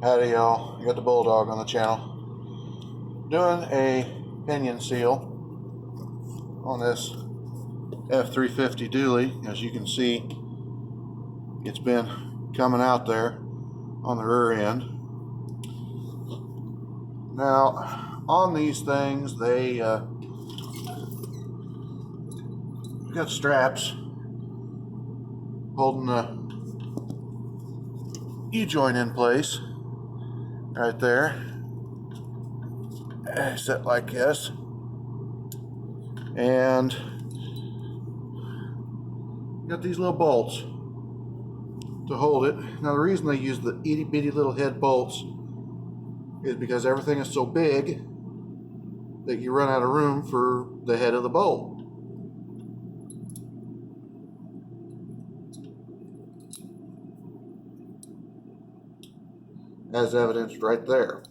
Howdy y'all, you got the Bulldog on the channel. Doing a pinion seal on this F350 dually. As you can see, it's been coming out there on the rear end. Now, on these things, they got straps holding the U-joint in place right there. Set like this, and got these little bolts to hold it. Now the reason they use the itty bitty little head bolts is because everything is so big that you run out of room for the head of the bolt. As evidenced right there.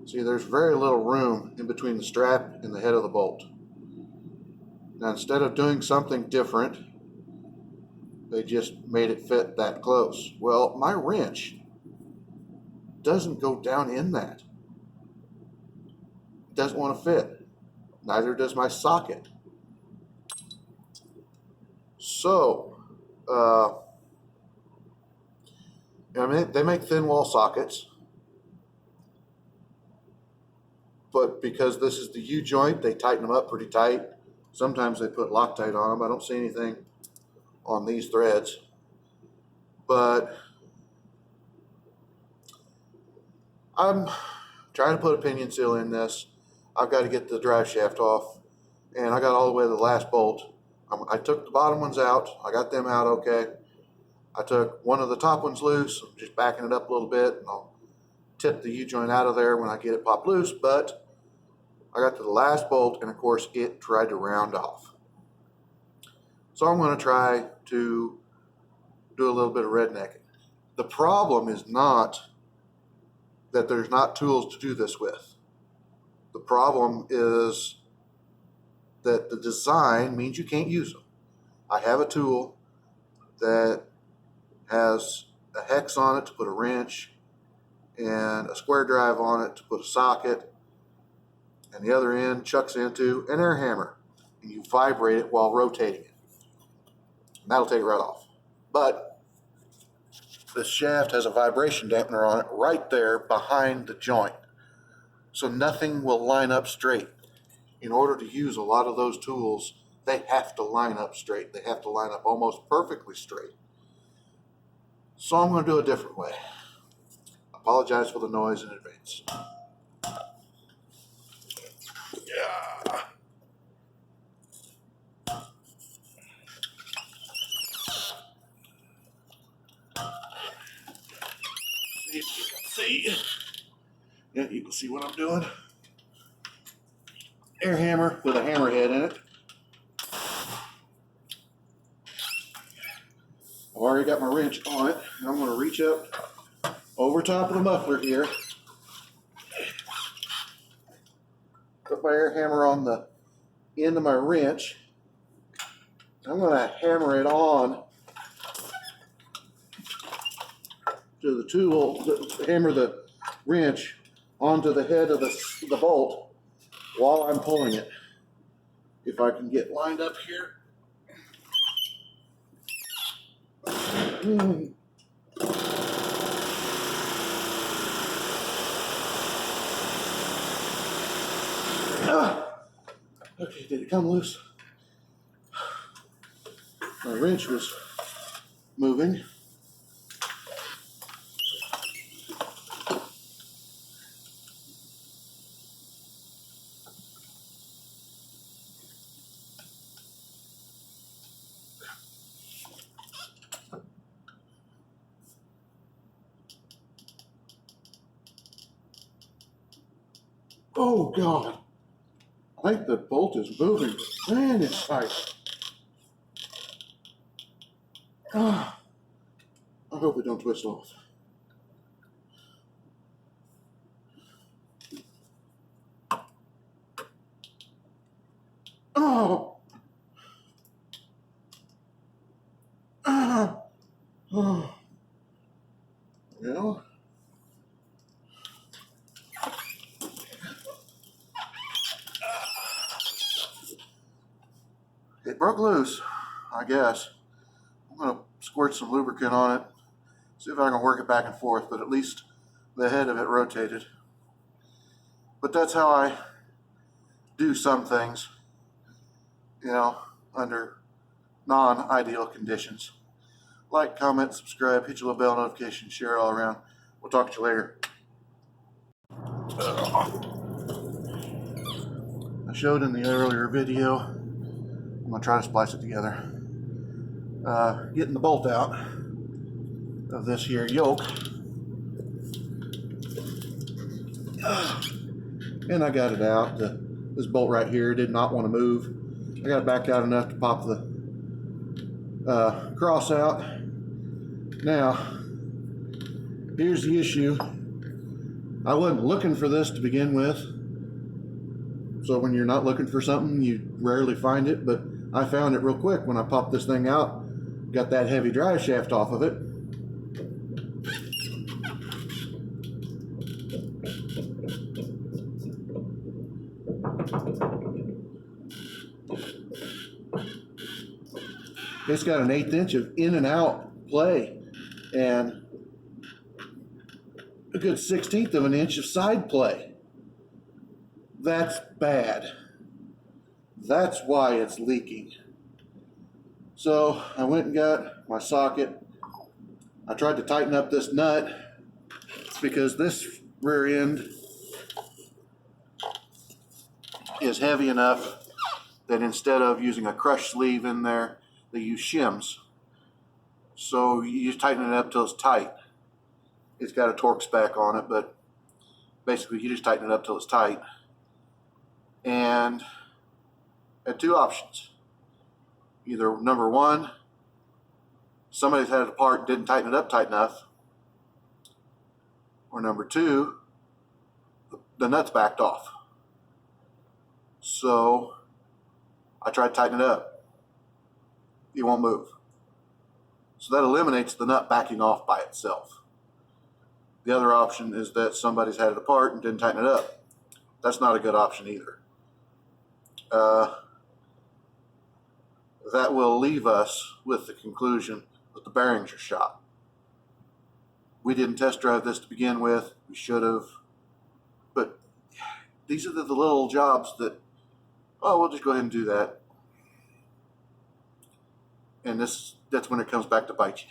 See, there's very little room in between the strap and the head of the bolt. Now, instead of doing something different, they just made it fit that close. Well, my wrench doesn't go down in that. It doesn't want to fit. Neither does my socket. So, I mean, they make thin wall sockets. But because this is the U-joint, they tighten them up pretty tight. Sometimes they put Loctite on them. I don't see anything on these threads. But I'm trying to put a pinion seal in this. I've got to get the drive shaft off. And I got all the way to the last bolt. I took the bottom ones out. I got them out okay. I took one of the top ones loose. I'm just backing it up a little bit. And I'll tip the U-joint out of there when I get it popped loose. But I got to the last bolt, and of course it tried to round off. So I'm going to try to do a little bit of rednecking. The problem is not that there's not tools to do this with. The problem is that the design means you can't use them. I have a tool that has a hex on it to put a wrench and a square drive on it to put a socket, and the other end chucks into an air hammer, and you vibrate it while rotating it. And that'll take it right off. But the shaft has a vibration dampener on it right there behind the joint, so nothing will line up straight. In order to use a lot of those tools, they have to line up straight. They have to line up almost perfectly straight. So I'm going to do it a different way. I apologize for the noise in advance. Yeah. See if you can see. Yeah, you can see what I'm doing. Air hammer with a hammerhead in it. I've already got my wrench on it. I'm going to reach up over top of the muffler here. Put my air hammer on the end of my wrench. I'm going to hammer it on to the tool, hammer the wrench onto the head of the bolt while I'm pulling it. If I can get lined up here. Okay, did it come loose? My wrench was moving. Oh God, I think the bolt is moving. Man, it's tight. I hope it don't twist off. Oh. Oh. You know, it broke loose, I guess. I'm going to squirt some lubricant on it, see if I can work it back and forth, but at least the head of it rotated. But that's how I do some things, you know, under non-ideal conditions. Like, comment, subscribe, hit your little bell notification, share it all around. We'll talk to you later. I showed in the earlier video, I'm going to try to splice it together, getting the bolt out of this here yoke. And I got it out. This bolt right here did not want to move. I got it back out enough to pop the cross out. Now, here's the issue. I wasn't looking for this to begin with. So when you're not looking for something, you rarely find it, but I found it real quick when I popped this thing out. Got that heavy drive shaft off of it. It's got an 1/8 inch of in and out play and a good 1/16 of an inch of side play. That's bad. That's why it's leaking. So I went and got my socket. I tried to tighten up this nut because this rear end is heavy enough that instead of using a crush sleeve in there, they use shims. So you just tighten it up till it's tight. It's got a torque spec on it, but basically you just tighten it up till it's tight. And I had two options. Either number one, somebody's had it apart and didn't tighten it up tight enough, or number two, the nut's backed off. So I tried tightening it up. It won't move. So that eliminates the nut backing off by itself. The other option is that somebody's had it apart and didn't tighten it up. That's not a good option either. That will leave us with the conclusion that the bearings are shot. We didn't test drive this to begin with. We should have. But these are the little jobs that, oh, we'll just go ahead and do that. And that's when it comes back to bite you.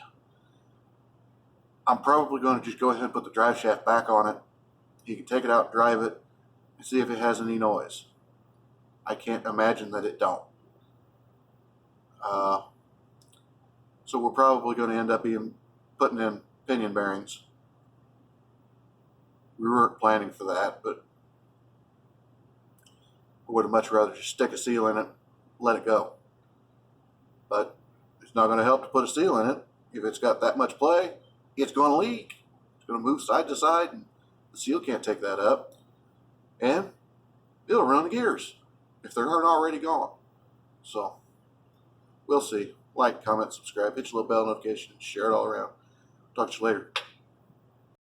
I'm probably going to just go ahead and put the drive shaft back on it. You can take it out, drive it, and see if it has any noise. I can't imagine that it don't. So we're probably going to end up putting in pinion bearings. We weren't planning for that, but I would have much rather just stick a seal in it, let it go. But it's not going to help to put a seal in it. If it's got that much play, it's going to leak. It's going to move side to side, and the seal can't take that up. And it'll run the gears if they're not already gone. So we'll see. Like, comment, subscribe, hit your little bell notification, share it all around. Talk to you later.